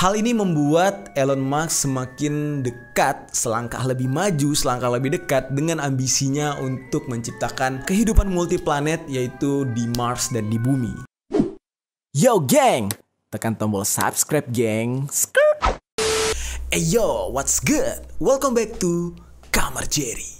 Hal ini membuat Elon Musk semakin dekat, selangkah lebih maju, selangkah lebih dekat dengan ambisinya untuk menciptakan kehidupan multiplanet, yaitu di Mars dan di bumi. Yo geng, tekan tombol subscribe geng. Hey yo, what's good? Welcome back to Kamar Jerry.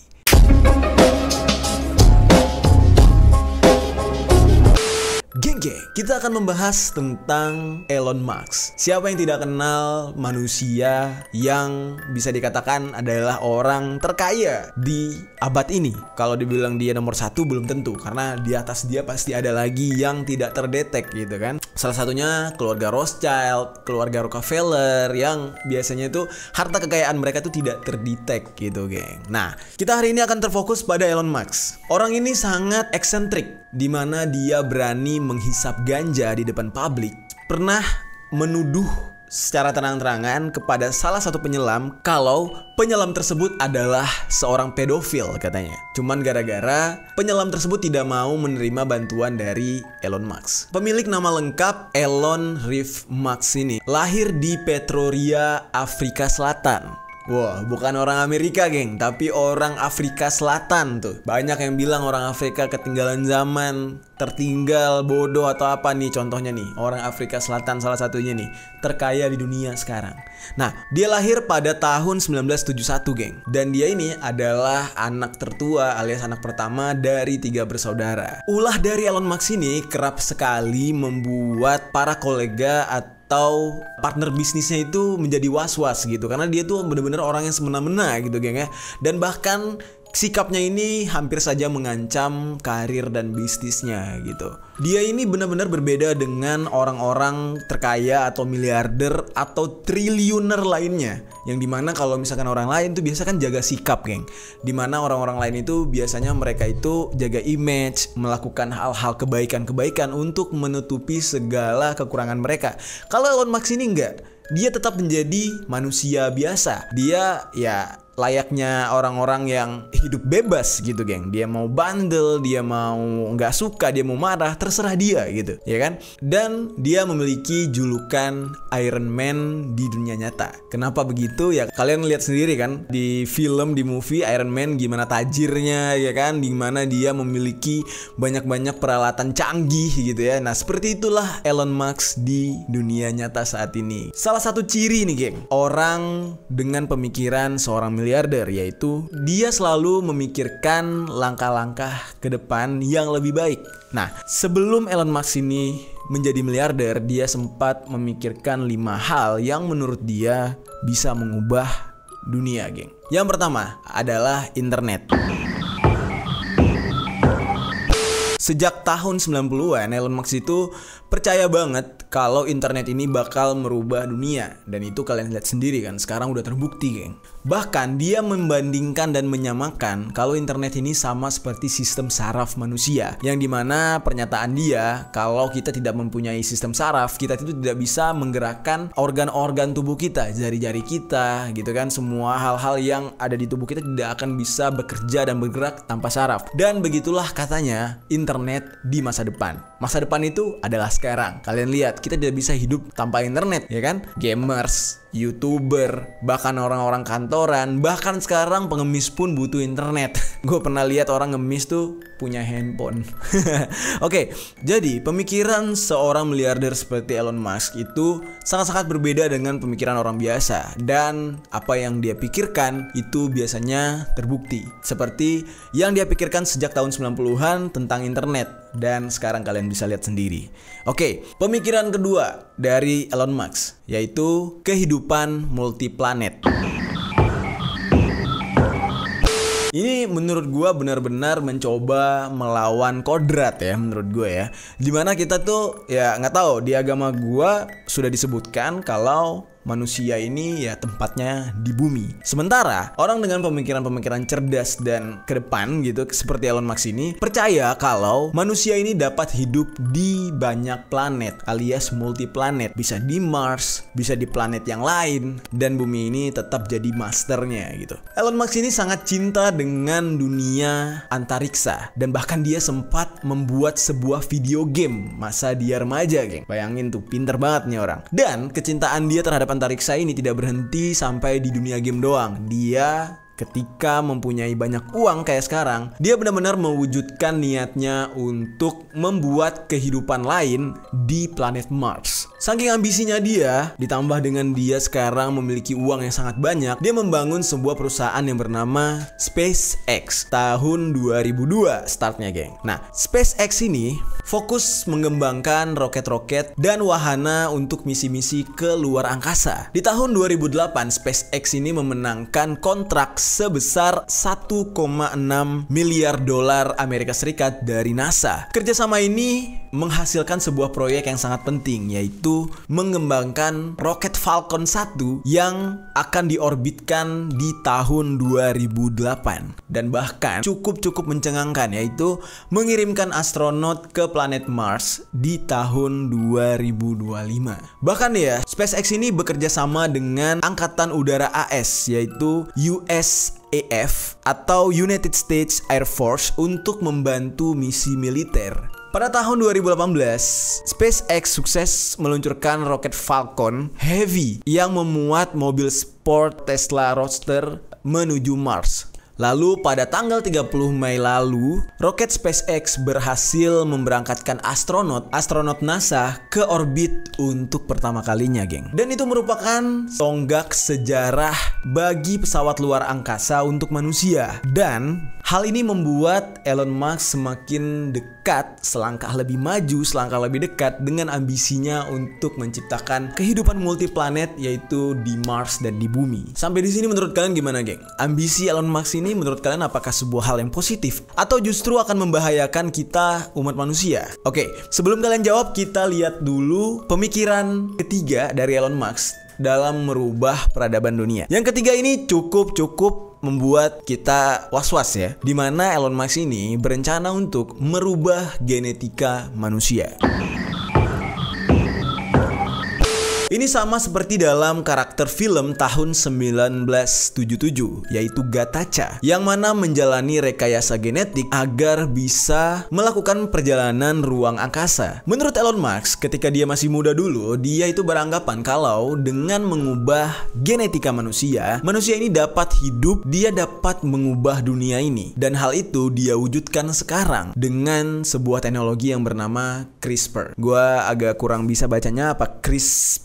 Geng, kita akan membahas tentang Elon Musk. Siapa yang tidak kenal manusia yang bisa dikatakan adalah orang terkaya di abad ini? Kalau dibilang dia nomor satu belum tentu, karena di atas dia pasti ada lagi yang tidak terdetek gitu kan. Salah satunya keluarga Rothschild, keluarga Rockefeller, yang biasanya itu harta kekayaan mereka itu tidak terdetek gitu geng. Nah, kita hari ini akan terfokus pada Elon Musk. Orang ini sangat eksentrik, di mana dia berani menghisap ganja di depan publik. Pernah menuduh secara terang-terangan kepada salah satu penyelam kalau penyelam tersebut adalah seorang pedofil katanya. Cuman gara-gara penyelam tersebut tidak mau menerima bantuan dari Elon Musk. Pemilik nama lengkap Elon Reeve Musk ini lahir di Pretoria, Afrika Selatan. Wah, bukan orang Amerika geng, tapi orang Afrika Selatan tuh. Banyak yang bilang orang Afrika ketinggalan zaman, tertinggal, bodoh atau apa nih contohnya nih. Orang Afrika Selatan salah satunya nih, terkaya di dunia sekarang. Nah, dia lahir pada tahun 1971 geng. Dan dia ini adalah anak tertua alias anak pertama dari 3 bersaudara. Ulah dari Elon Musk ini kerap sekali membuat para kolega atau partner bisnisnya itu menjadi was-was gitu, karena dia tuh bener-bener orang yang semena-mena gitu geng ya. Dan bahkan sikapnya ini hampir saja mengancam karir dan bisnisnya gitu. Dia ini benar-benar berbeda dengan orang-orang terkaya atau miliarder atau triliuner lainnya, yang dimana kalau misalkan orang lain tuh biasa kan jaga sikap geng, dimana orang-orang lain itu biasanya mereka itu jaga image, melakukan hal-hal kebaikan-kebaikan untuk menutupi segala kekurangan mereka. Kalau Elon Musk ini enggak, dia tetap menjadi manusia biasa. Dia ya layaknya orang-orang yang hidup bebas gitu geng. Dia mau bandel, dia mau nggak suka, dia mau marah, terserah dia gitu, ya kan? Dan dia memiliki julukan Iron Man di dunia nyata. Kenapa begitu? Ya kalian lihat sendiri kan di film, di movie Iron Man gimana tajirnya, ya kan? Dimana dia memiliki banyak-banyak peralatan canggih gitu ya. Nah seperti itulah Elon Musk di dunia nyata saat ini. Salah satu ciri nih geng, orang dengan pemikiran seorang miliarder, yaitu dia selalu memikirkan langkah-langkah ke depan yang lebih baik. Nah, sebelum Elon Musk ini menjadi miliarder, dia sempat memikirkan 5 hal yang menurut dia bisa mengubah dunia, geng. Yang pertama adalah internet. Sejak tahun 90-an, Elon Musk itu percaya banget kalau internet ini bakal merubah dunia. Dan itu kalian lihat sendiri kan, sekarang udah terbukti geng. Bahkan dia membandingkan dan menyamakan kalau internet ini sama seperti sistem saraf manusia, yang dimana pernyataan dia kalau kita tidak mempunyai sistem saraf, kita itu tidak bisa menggerakkan organ-organ tubuh kita, jari-jari kita gitu kan. Semua hal-hal yang ada di tubuh kita tidak akan bisa bekerja dan bergerak tanpa saraf. Dan begitulah katanya internet di masa depan. Masa depan itu adalah sekarang. Kalian lihat, kita tidak bisa hidup tanpa internet, ya kan? Gamers, YouTuber, bahkan orang-orang kantoran, bahkan sekarang pengemis pun butuh internet. Gue pernah lihat orang ngemis tuh punya handphone. Oke, jadi pemikiran seorang miliarder seperti Elon Musk itu sangat-sangat berbeda dengan pemikiran orang biasa. Dan apa yang dia pikirkan itu biasanya terbukti. Seperti yang dia pikirkan sejak tahun 90-an tentang internet. Dan sekarang kalian bisa lihat sendiri. Oke, pemikiran kedua dari Elon Musk, yaitu kehidupan multiplanet. Ini menurut gue benar-benar mencoba melawan kodrat ya, menurut gue ya. Dimana kita tuh ya nggak tahu, di agama gue sudah disebutkan kalau manusia ini ya tempatnya di bumi. Sementara orang dengan pemikiran-pemikiran cerdas dan ke depan gitu seperti Elon Musk ini percaya kalau manusia ini dapat hidup di banyak planet alias multiplanet. Bisa di Mars, bisa di planet yang lain, dan bumi ini tetap jadi masternya gitu. Elon Musk ini sangat cinta dengan dunia antariksa, dan bahkan dia sempat membuat sebuah video game masa dia remaja, geng. Bayangin tuh, pinter banget nih orang. Dan kecintaan dia terhadap antariksa ini tidak berhenti sampai di dunia game doang. Dia ketika mempunyai banyak uang kayak sekarang, dia benar-benar mewujudkan niatnya untuk membuat kehidupan lain di planet Mars. Saking ambisinya dia, ditambah dengan dia sekarang memiliki uang yang sangat banyak, dia membangun sebuah perusahaan yang bernama SpaceX. Tahun 2002 startnya, geng. Nah, SpaceX ini fokus mengembangkan roket-roket dan wahana untuk misi-misi ke luar angkasa. Di tahun 2008, SpaceX ini memenangkan kontrak sebesar 1,6 miliar dolar Amerika Serikat dari NASA. Kerjasama ini menghasilkan sebuah proyek yang sangat penting, yaitu mengembangkan roket Falcon 1 yang akan diorbitkan di tahun 2008. Dan bahkan cukup mencengangkan, yaitu mengirimkan astronot ke planet Mars di tahun 2025. Bahkan ya, SpaceX ini bekerja sama dengan Angkatan Udara AS, yaitu USAF atau United States Air Force untuk membantu misi militer. Pada tahun 2018, SpaceX sukses meluncurkan roket Falcon Heavy yang memuat mobil sport Tesla Roadster menuju Mars. Lalu pada tanggal 30 Mei lalu, roket SpaceX berhasil memberangkatkan astronot NASA ke orbit untuk pertama kalinya, geng. Dan itu merupakan tonggak sejarah bagi pesawat luar angkasa untuk manusia. Dan hal ini membuat Elon Musk semakin dekat, selangkah lebih maju, selangkah lebih dekat dengan ambisinya untuk menciptakan kehidupan multiplanet, yaitu di Mars dan di bumi. Sampai di sini menurut kalian gimana, geng? Ambisi Elon Musk ini menurut kalian apakah sebuah hal yang positif atau justru akan membahayakan kita umat manusia? Oke, sebelum kalian jawab, kita lihat dulu pemikiran ketiga dari Elon Musk dalam merubah peradaban dunia. Yang ketiga ini cukup membuat kita was-was ya, dimana Elon Musk ini berencana untuk merubah genetika manusia. Ini sama seperti dalam karakter film tahun 1977, yaitu Gattaca, yang mana menjalani rekayasa genetik agar bisa melakukan perjalanan ruang angkasa. Menurut Elon Musk, ketika dia masih muda dulu, dia itu beranggapan kalau dengan mengubah genetika manusia ini dapat hidup, dia dapat mengubah dunia ini. Dan hal itu dia wujudkan sekarang dengan sebuah teknologi yang bernama CRISPR. Gua agak kurang bisa bacanya, apa CRISPR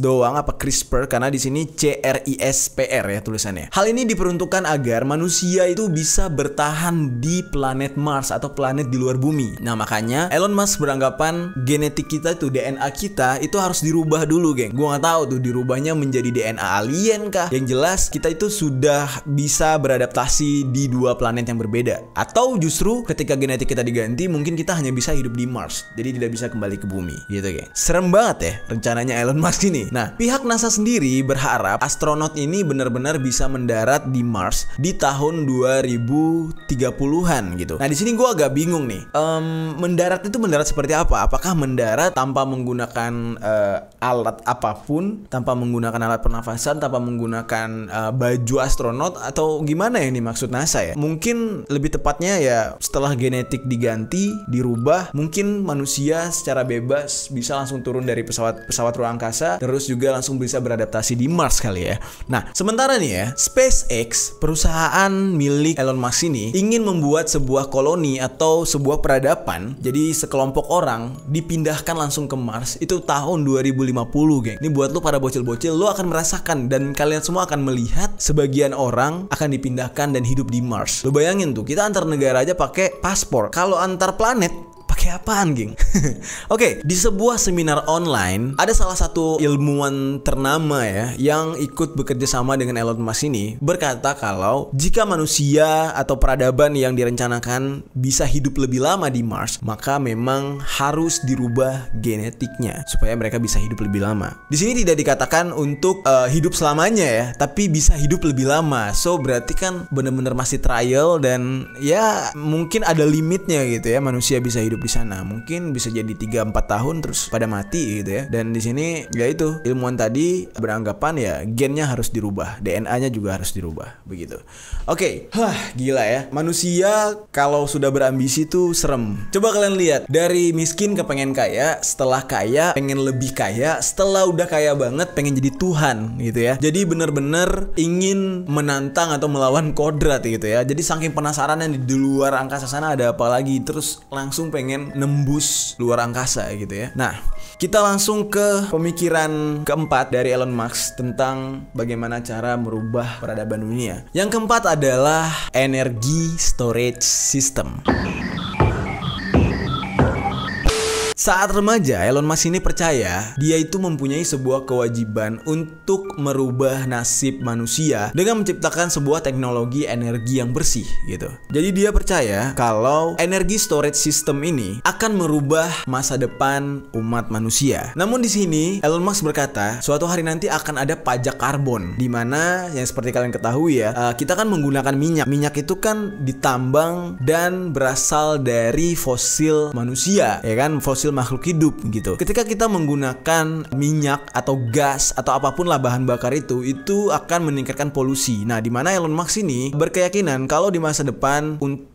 doang apa CRISPR, karena di sini CRISPR ya tulisannya. Hal ini diperuntukkan agar manusia itu bisa bertahan di planet Mars atau planet di luar bumi. Nah, makanya Elon Musk beranggapan genetik kita itu, DNA kita itu harus dirubah dulu, geng. Gua nggak tahu tuh dirubahnya menjadi DNA alien kah. Yang jelas kita itu sudah bisa beradaptasi di dua planet yang berbeda. Atau justru ketika genetik kita diganti, mungkin kita hanya bisa hidup di Mars, jadi tidak bisa kembali ke bumi gitu, geng. Serem banget ya rencananya Elon Musk ini. Nah, pihak NASA sendiri berharap astronot ini benar-benar bisa mendarat di Mars di tahun 2030-an gitu. Nah, di sini gue agak bingung nih. Mendarat itu mendarat seperti apa? Apakah mendarat tanpa menggunakan alat apapun, tanpa menggunakan alat pernafasan, tanpa menggunakan baju astronot, atau gimana ya ini maksud NASA ya? Mungkin lebih tepatnya ya setelah genetik diganti, dirubah, mungkin manusia secara bebas bisa langsung turun dari pesawat ruang angkasa, terus juga langsung bisa beradaptasi di Mars kali ya. Nah, sementara nih ya, SpaceX, perusahaan milik Elon Musk ini, ingin membuat sebuah koloni atau sebuah peradaban. Jadi sekelompok orang dipindahkan langsung ke Mars itu tahun 2050, geng. Ini buat lu para bocil-bocil, lu akan merasakan dan kalian semua akan melihat sebagian orang akan dipindahkan dan hidup di Mars. Lu bayangin tuh, kita antar negara aja pakai paspor. Kalau antar planet pakai apaan, geng? Oke, di sebuah seminar online ada salah satu ilmuwan ternama ya yang ikut bekerja sama dengan Elon Musk ini berkata kalau jika manusia atau peradaban yang direncanakan bisa hidup lebih lama di Mars, maka memang harus dirubah genetiknya supaya mereka bisa hidup lebih lama. Di sini tidak dikatakan untuk hidup selamanya ya, tapi bisa hidup lebih lama. So berarti kan benar-benar masih trial dan ya mungkin ada limitnya gitu ya, manusia bisa hidup di sana. Mungkin bisa jadi 3-4 tahun terus pada mati gitu ya. Dan di sini ya itu, ilmuwan tadi beranggapan ya gennya harus dirubah, DNA-nya juga harus dirubah begitu. Oke, gila ya. Manusia kalau sudah berambisi tuh serem. Coba kalian lihat, dari miskin ke pengen kaya, setelah kaya pengen lebih kaya, setelah udah kaya banget pengen jadi Tuhan gitu ya. Jadi bener-bener ingin menantang atau melawan kodrat gitu ya. Jadi saking penasaran yang di luar angkasa sana ada apa lagi, terus langsung pengen nembus luar angkasa gitu ya. Nah, kita langsung ke pemikiran keempat dari Elon Musk tentang bagaimana cara merubah peradaban dunia. Yang keempat adalah energy storage system. Saat remaja, Elon Musk ini percaya dia itu mempunyai sebuah kewajiban untuk merubah nasib manusia dengan menciptakan sebuah teknologi energi yang bersih gitu. Jadi dia percaya kalau energy storage system ini akan merubah masa depan umat manusia. Namun di sini Elon Musk berkata, suatu hari nanti akan ada pajak karbon, di mana yang seperti kalian ketahui ya, kita kan menggunakan minyak. Minyak itu kan ditambang dan berasal dari fosil manusia, ya kan, fosil makhluk hidup gitu. Ketika kita menggunakan minyak atau gas atau apapun lah bahan bakar itu akan meningkatkan polusi. Nah, di mana Elon Musk ini berkeyakinan kalau di masa depan untuk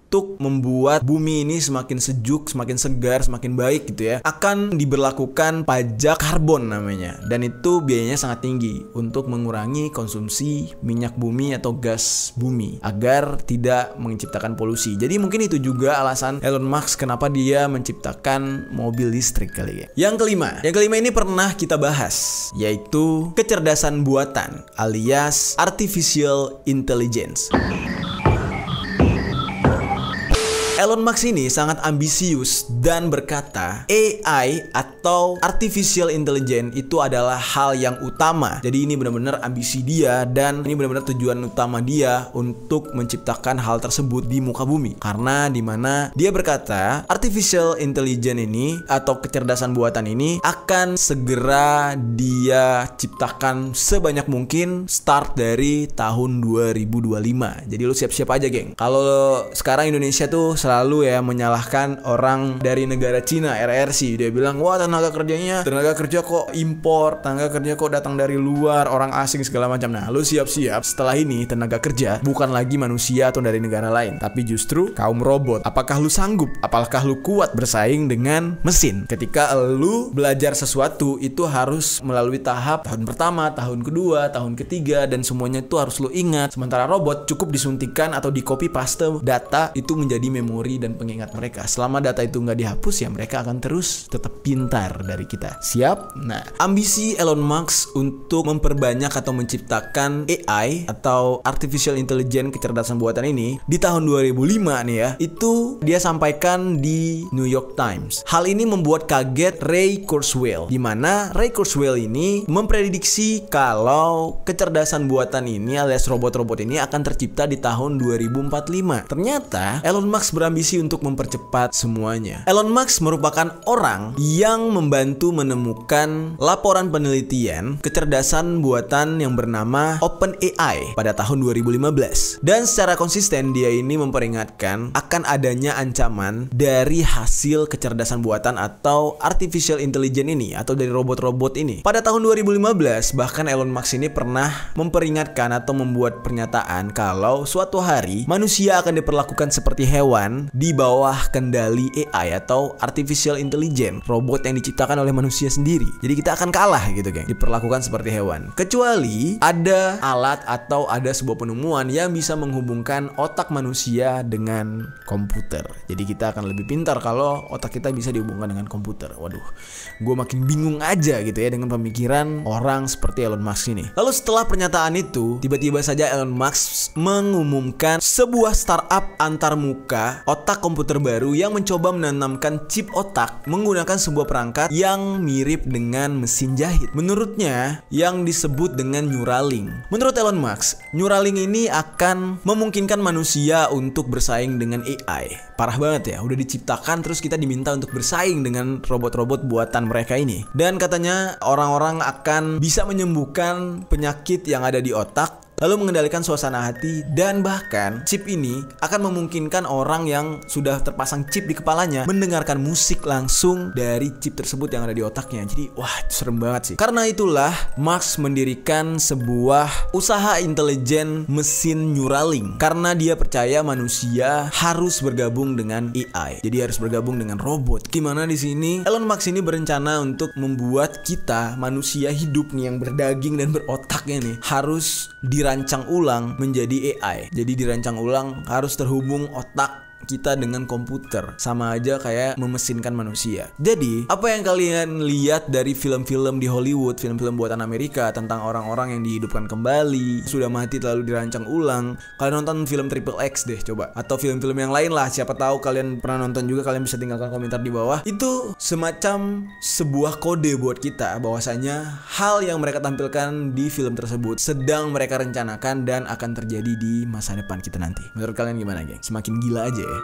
membuat bumi ini semakin sejuk, semakin segar, semakin baik gitu ya, akan diberlakukan pajak karbon namanya. Dan itu biayanya sangat tinggi untuk mengurangi konsumsi minyak bumi atau gas bumi agar tidak menciptakan polusi. Jadi mungkin itu juga alasan Elon Musk kenapa dia menciptakan mobil listrik kali ya. Yang kelima ini pernah kita bahas, yaitu kecerdasan buatan alias artificial intelligence. Elon Musk ini sangat ambisius dan berkata AI atau artificial intelligence itu adalah hal yang utama. Jadi ini benar-benar ambisi dia dan ini benar-benar tujuan utama dia untuk menciptakan hal tersebut di muka bumi. Karena dimana dia berkata artificial intelligence ini atau kecerdasan buatan ini akan segera dia ciptakan sebanyak mungkin start dari tahun 2025. Jadi lu siap-siap aja geng. Kalau sekarang Indonesia tuh selalu ya menyalahkan orang dari negara Cina, RRC. Dia bilang, wah tenaga kerja kok impor, tenaga kerja kok datang dari luar, orang asing segala macam. Nah, lu siap-siap setelah ini tenaga kerja bukan lagi manusia atau dari negara lain, tapi justru kaum robot. Apakah lu sanggup? Apakah lu kuat bersaing dengan mesin? Ketika lu belajar sesuatu itu harus melalui tahap tahun pertama, tahun kedua, tahun ketiga, dan semuanya itu harus lu ingat. Sementara robot cukup disuntikan atau di copy paste data itu menjadi memori dan pengingat mereka. Selama data itu nggak dihapus ya mereka akan terus tetap pintar dari kita. Siap? Nah, ambisi Elon Musk untuk memperbanyak atau menciptakan AI atau artificial intelligence kecerdasan buatan ini di tahun 2005 nih ya, itu dia sampaikan di New York Times. Hal ini membuat kaget Ray Kurzweil, di mana Ray Kurzweil ini memprediksi kalau kecerdasan buatan ini alias robot-robot ini akan tercipta di tahun 2045. Ternyata Elon Musk berambisi untuk mempercepat semuanya. Elon Musk merupakan orang yang membantu menemukan laporan penelitian kecerdasan buatan yang bernama OpenAI pada tahun 2015. Dan secara konsisten dia ini memperingatkan akan adanya ancaman dari hasil kecerdasan buatan atau artificial intelligence ini atau dari robot-robot ini. Pada tahun 2015 bahkan Elon Musk ini pernah memperingatkan atau membuat pernyataan kalau suatu hari manusia akan diperlakukan seperti hewan di bawah kendali AI atau artificial intelligence, robot yang diciptakan oleh manusia sendiri. Jadi kita akan kalah gitu geng, diperlakukan seperti hewan. Kecuali ada alat atau ada sebuah penemuan yang bisa menghubungkan otak manusia dengan komputer. Jadi kita akan lebih pintar kalau otak kita bisa dihubungkan dengan komputer. Waduh, gue makin bingung aja gitu ya dengan pemikiran orang seperti Elon Musk ini. Lalu setelah pernyataan itu, tiba-tiba saja Elon Musk mengumumkan sebuah startup antar muka otak komputer baru yang mencoba menanamkan chip otak menggunakan sebuah perangkat yang mirip dengan mesin jahit. Menurutnya yang disebut dengan Neuralink. Menurut Elon Musk, Neuralink ini akan memungkinkan manusia untuk bersaing dengan AI. Parah banget ya, udah diciptakan terus kita diminta untuk bersaing dengan robot-robot buatan mereka ini. Dan katanya orang-orang akan bisa menyembuhkan penyakit yang ada di otak lalu mengendalikan suasana hati, dan bahkan chip ini akan memungkinkan orang yang sudah terpasang chip di kepalanya mendengarkan musik langsung dari chip tersebut yang ada di otaknya. Jadi wah, itu serem banget sih. Karena itulah Musk mendirikan sebuah usaha intelijen mesin Neuralink, karena dia percaya manusia harus bergabung dengan AI. Jadi harus bergabung dengan robot. Gimana di sini Elon Musk ini berencana untuk membuat kita manusia hidup nih yang berdaging dan berotaknya nih harus dirancang ulang menjadi AI. Jadi dirancang ulang, harus terhubung otak kita dengan komputer, sama aja kayak memesinkan manusia. Jadi apa yang kalian lihat dari film-film di Hollywood, film-film buatan Amerika tentang orang-orang yang dihidupkan kembali, sudah mati lalu dirancang ulang, kalian nonton film Triple X deh coba, atau film-film yang lain lah, siapa tahu kalian pernah nonton juga. Kalian bisa tinggalkan komentar di bawah. Itu semacam sebuah kode buat kita bahwasanya hal yang mereka tampilkan di film tersebut sedang mereka rencanakan dan akan terjadi di masa depan kita nanti. Menurut kalian gimana, geng? Semakin gila aja ya.